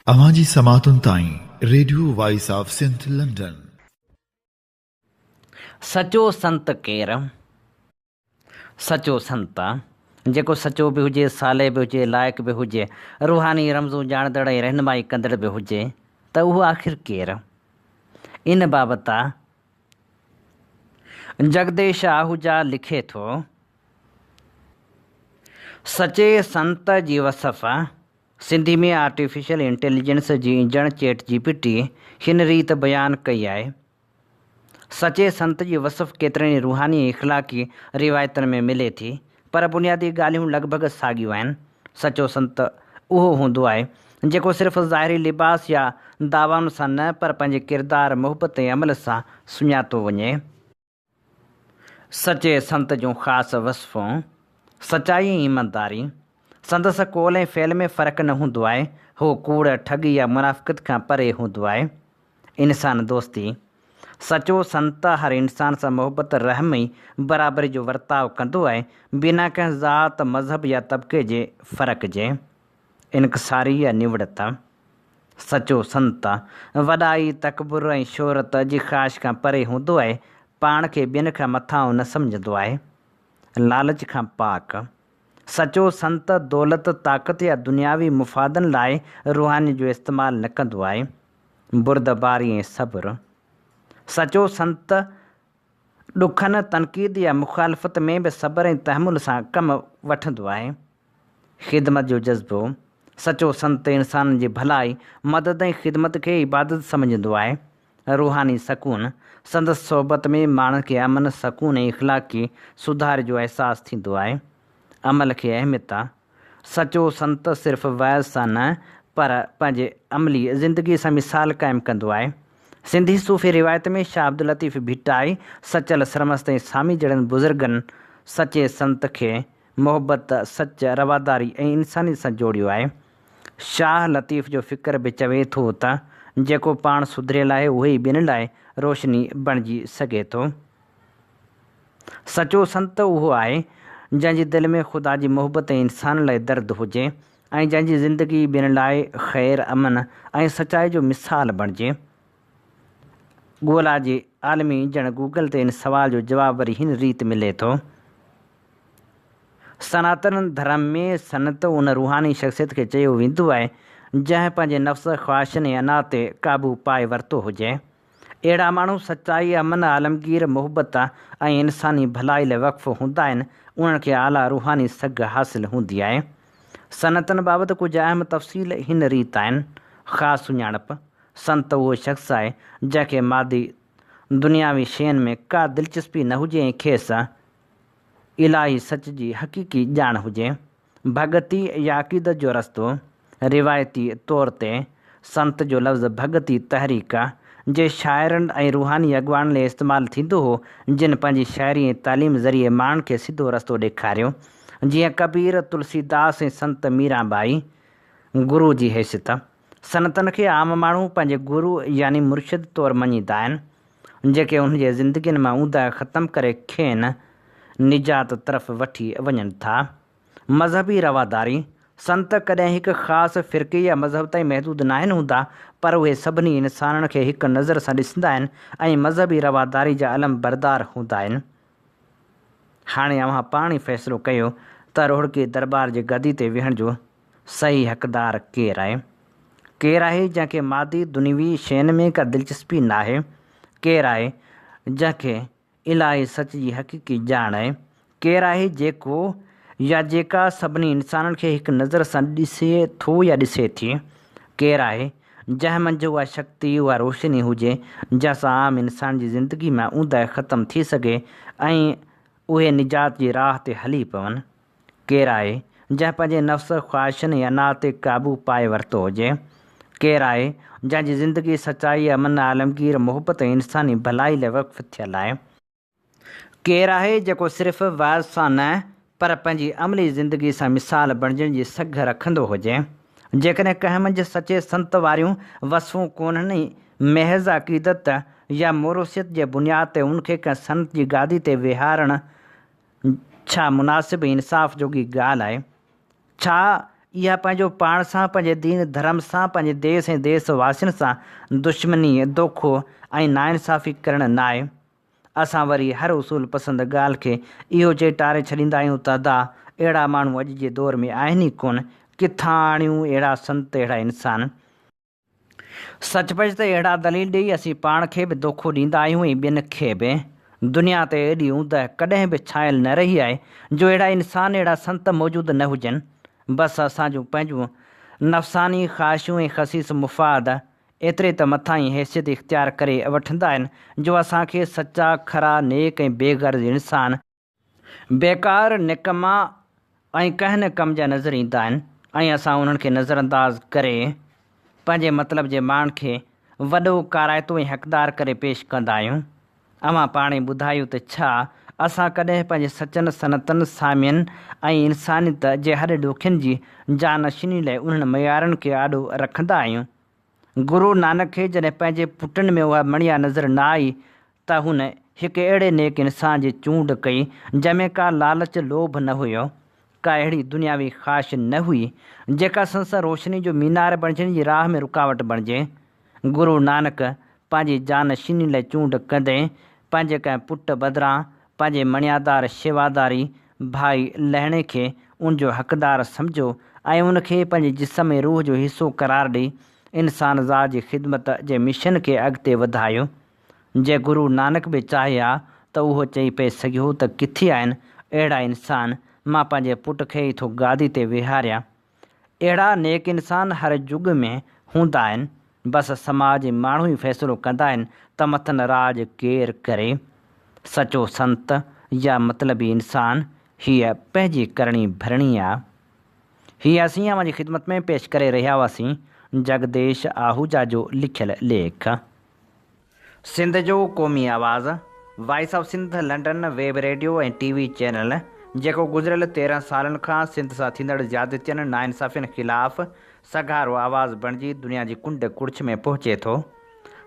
अवांजी समातुन ताईं radio voice of Sindh London. सचो संत केरु? सचो संत जेको सचो बि हुजे, साले बि हुजे, लाइक़ बि हुजे, रूहानी रमज़ूं ॼाणंदड़ ऐं रहनुमाई कंदड़ बि हुजे, त उहो आख़िर केरु? इन बाबति जगदेश आहूजा लिखे थो, सचे संत जी वसफ़ सिंधी में आर्टिफिशियल इंटेलिजेंस जी इंजण ChatGPT हिन रीति बयानु कई आहे। सचे संत जी वसफ़ केतिरनि रूहानी इख़लाक़ी रिवायतुनि में मिले थी, पर बुनियादी ॻाल्हियूं लॻभॻि साॻियूं आहिनि। सचो संत उहो हूंदो आहे जेको सिर्फ़ु ज़ाहिरी लिबास या दावाउनि सां न, पर पंहिंजे किरदारु, मुहबत ऐं अमल सां सुञातो वञे। सचे संत जूं ख़ासि वसफ़ूं: सचाई ऐं ईमानदारी। संदसि कौल ऐं फ़इल में फ़र्क़ु न हूंदो आहे। हू कूड़, ठगी या मुनाफ़िक़त खां परे हूंदो आहे। इंसान दोस्ती। सचो संत हर इंसान सां मुहबत, रहम ऐं बराबरी जो वर्ताव कंदो आहे, बिना कंहिं ज़ात, मज़हब या तबिके जे फ़र्क़ जे। इनकसारी या निवड़त। सचो संत वॾाई, तकबुर ऐं शोहरत जी ख़्वाहिश खां परे हूंदो आहे, पाण खे ॿियनि खां मथां न सम्झंदो आहे। लालच खां पाक। सचो संत दौलत, ताक़त या दुनियावी मुफ़ादनि लाइ रूहानी जो इस्तेमालु न कंदो आहे। बुरदबारी ऐं सब्र। सचो संत ॾुखनि, तनक़ीद या मुख़ालफ़त में बि सब्र ऐं तहमुल सां कमु वठंदो आहे। ख़िदमत जो जज़्बो। सचो संत इंसाननि जी भलाई, मदद ऐं ख़िदमत खे इबादत सम्झंदो आहे। रूहानी सकून। संदसि सोबत में माण्हुनि खे अमन, सकून ऐं इख़लाक़ी सुधार जो अहसासु थींदो आहे। अमल खे अहमियत। सचो संत सिर्फ़ु वैज़ सां न, पर पंहिंजे अमली ज़िंदगी सां मिसाल क़ाइमु कंदो आहे। सिंधी सूफ़ी रिवायत में शाह अब्दुल लतीफ़ भीटाई, सचल सरमस्त ऐं सामी जहिड़नि बुज़ुर्गनि सचे संत खे मुहबत, सच, रवादारी ऐं इंसानी सां जोड़ियो आहे। शाह लतीफ़ जो फ़िक्र बि चवे थो त जेको पाण सुधरियल आहे, उहे ई ॿियनि लाइ रोशनी बणिजी सघे थो। सचो संत उहो आहे जंहिंजी दिलि में ख़ुदा जी मुहबत ऐं इंसान लाइ दर्द हुजे, ऐं जंहिंजी ज़िंदगी ॿियनि लाइ ख़ैर, अमन ऐं सचाई जो मिसाल बणिजे। ॻोल्हा जे आलमी ॼण गूगल ते इन सवाल जो जवाबु वरी हिन रीति मिले थो: सनातन धर्म में सनत उन रूहानी शख़्सियत खे चयो वेंदो आहे जंहिं पंहिंजे नफ़्स, ख़्वाहिशनि ऐं अना ते क़ाबू पाए वरितो हुजे। अहिड़ा माण्हू सचाई, अमन, आलमगीर, मुहबत ऐं इंसानी भलाई लाइ वक़्फ़ हूंदा आहिनि। उन्हनि खे आला रूहानी सघ हासिलु हूंदी आहे। सनतनि बाबति कुझु अहम तफ़सील हिन रीति आहिनि: ख़ासि सुञाणप। संत उहो शख़्स आहे जंहिंखे मादी दुनियावी शयुनि में का दिलचस्पी न हुजे ऐं खेसि इलाही सच जी हक़ीक़ी ॼाण हुजे। भगती या अक़ीदत जो रस्तो। रिवायती तौर ते संत जो लफ़्ज़ भगती तहरीक जे शाइरनि ऐं रूहानी अॻुवाणनि लाइ इस्तेमालु थींदो हो, जिन पंहिंजी शाइरी ऐं तालीम ज़रिए माण्हुनि खे सिधो रस्तो ॾेखारियो, जीअं कबीर, तुलसीदास ऐं संत मीराबाई। गुरू जी हैसियत। सनतनि खे आम माण्हू पंहिंजे गुरू यानी मुर्शिद तौरु मञींदा आहिनि, जेके उनजे ज़िंदगियुनि मां ऊंदा ख़तमु करे खेनि निजात तरफ़ वठी वञनि था। मज़हबी रवादारी। संत कॾहिं हिकु ख़ासि फ़िरक़े या मज़हब ताईं महदूद न आहिनि हूंदा, पर उहे सभिनी इंसाननि खे हिकु नज़र सां ॾिसंदा आहिनि ऐं मज़हबी रवादारी जा अलम बरदार हूंदा आहिनि। हाणे अव्हां पाण ई फ़ैसिलो कयो त रोहड़की दरबार जे गदी ते विहण जो सही हक़दार केरु आहे? केरु आहे जंहिंखे मादी दुनियावी शयुनि में का दिलचस्पी न आहे? केरु आहे जंहिंखे इलाही सच जी हक़ीक़ी ॼाण आहे? केरु आहे जेको या जेका सभिनी इंसाननि खे हिकु नज़र सां ॾिसे थो या ॾिसे थी? केरु आहे जंहिं मंझि उहा शक्ति, उहा रोशनी हुजे जंहिंसां आम इंसान जी ज़िंदगी मां ऊंदहि ख़तमु थी सघे ऐं उहे निजात जी राह ते हली पवनि? केरु आहे जंहिं पंहिंजे नफ़्स, ख़्वाहिशनि ऐं अना ते क़ाबू पाए वरितो हुजे? केरु आहे जंहिंजी ज़िंदगी सचाई, अमन, आलमगीर, मुहबत ऐं इंसानी भलाई लाइ वक़्फ़ थियल आहे? केरु आहे जेको सिर्फ़ु वाज़ सां न, पर पंहिंजी अमली ज़िंदगी सां मिसाल बणिजण जी सघ रखंदो हुजे? जेकॾहिं कंहिं मंझि सचे संत वारियूं वसफ़ूं कोन्हनि, महज़ अक़ीदत या मोरोसियत जे बुनियाद ते उनखे कंहिं संत जी गादी ते विहारणु छा मुनासिब इंसाफ़ जोगी ॻाल्हि आहे? छा इहा पंहिंजो पाण सां, पंहिंजे दीन धर्म सां, पंहिंजे देश ऐं देशवासियुनि सां दुश्मनी, दोखो ऐं नाइंसाफ़ी करणु न आहे। असां वरी हर उसूल पसंदि ॻाल्हि खे इहो चई टारे छॾींदा आहियूं त दा अहिड़ा माण्हू अॼु जे दौर में आहिनि ई कोन, किथां आणियूं अहिड़ा संत, अहिड़ा इंसान। सचपच त अहिड़ा दलील ॾेई असीं पाण खे बि दोखो ॾींदा आहियूं ऐं ॿियनि खे बि। दुनिया ते एॾी ऊंदहि कॾहिं बि छायल न रही आहे जो अहिड़ा इंसान, अहिड़ा संत मौजूदु न हुजनि। बसि असांजूं पंहिंजूं नफ़सानी ख़्वाहिशूं ऐं ख़सीस मुफ़ाद एतिरे त मथां ई हैसियत इख़्तियार करे वठंदा आहिनि जो असांखे सचा, खरा, नेक ऐं बेग़र्ज़ इंसान बेकार, निकमा ऐं कंहिं न कम जा नज़र ईंदा आहिनि ऐं असां उन्हनि खे नज़रअंदाज़ करे पंहिंजे मतिलब जे माण्हुनि खे वॾो, काराइतो ऐं हक़दार करे पेश कंदा आहियूं। अवां पाण ई ॿुधायो त छा असां कॾहिं पंहिंजे सचनि, सनतनि, सामियनि ऐं इंसानियत जे हर ॾोखियुनि जी जानशीनी लाइ उन्हनि मयारनि खे आॾो रखंदा आहियूं? गुरू नानक खे जॾहिं पंहिंजे पुटनि में उहा मणिया नज़र न आई त हुन हिकु अहिड़े नेक इंसान जी चूंड कई जंहिंमें का लालच, लोभ न हुयो, का अहिड़ी दुनियावी ख़्वाहिश न हुई जेका संसार रोशनी जो मीनार बणिजण जी राह में रुकावट बणिजे। गुरू नानक पंहिंजी जानशीनी लाइ चूंड कंदे पंहिंजे कंहिं पुट बदिरां पंहिंजे मणियादार, शेवादारी भाई लहिणे खे उनजो हक़दार सम्झो ऐं उनखे पंहिंजे जिस्म ऐं रूह जो हिसो करार ॾेई इंसान ज़ात जी ख़िदमत जे मिशन खे अॻिते वधायो। जे गुरू नानक बि चाहे हा त उहो चई पए सघियो त किथे आहिनि अहिड़ा इंसान, मां पंहिंजे पुट खे ई थो गादी ते विहारियां। अहिड़ा नेक इंसान हर युग में हूंदा आहिनि, बसि समाज जे माण्हू ई फ़ैसिलो कंदा आहिनि त मथनि राज केरु करे। सचो संत या मतलबी इंसान हीअ पंहिंजी करणी भरणी आहे। हीअ असीं अवां जी ख़िदमत में पेश करे रहिया हुआसीं जगदेश आहूजा जो लिखियल लेख। सिंध जो क़ौमी आवाज़, voice of Sindh London web radio ऐं टीवी चैनल जेको गुज़िरियल 13 सालनि खां सिंध सां थींदड़ ज़्यादतियुनि, नाइंसाफ़ियुनि ख़िलाफ़ सघारो आवाज़ बणिजी दुनिया जी कुंड कुड़िछ में पहुचे थो।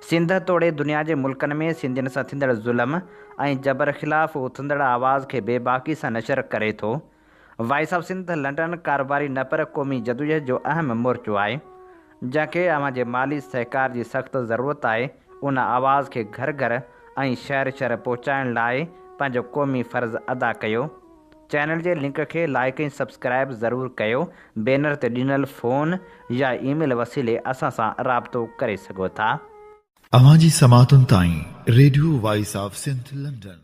सिंध तोड़े दुनिया जे मुल्कनि में सिंधियुनि सां थींदड़ ज़ुल्म ऐं जबर ख़िलाफ़ उथंदड़ आवाज़ खे बेबाकी सां नशर करे थो। वॉइस ऑफ सिंध लंडन कारोबारी न पर क़ौमी जदोजहद जो अहम मोर्चो आहे जंहिंखे अवां जे माली सहकार जी सख़्तु ज़रूरत आहे। उन आवाज़ खे घर घर ऐं शहर शहर पहुचाइण लाइ पंहिंजो क़ौमी फ़र्ज़ु अदा कयो। चैनल जे लिंक खे लाइक ऐं सब्सक्राइब ज़रूरु कयो। बैनर ते ॾिनल फ़ोन या ईमेल वसीले असां सां राबितो करे सघो था। अवां जी समातुनि ताईं radio voice of Sindh London.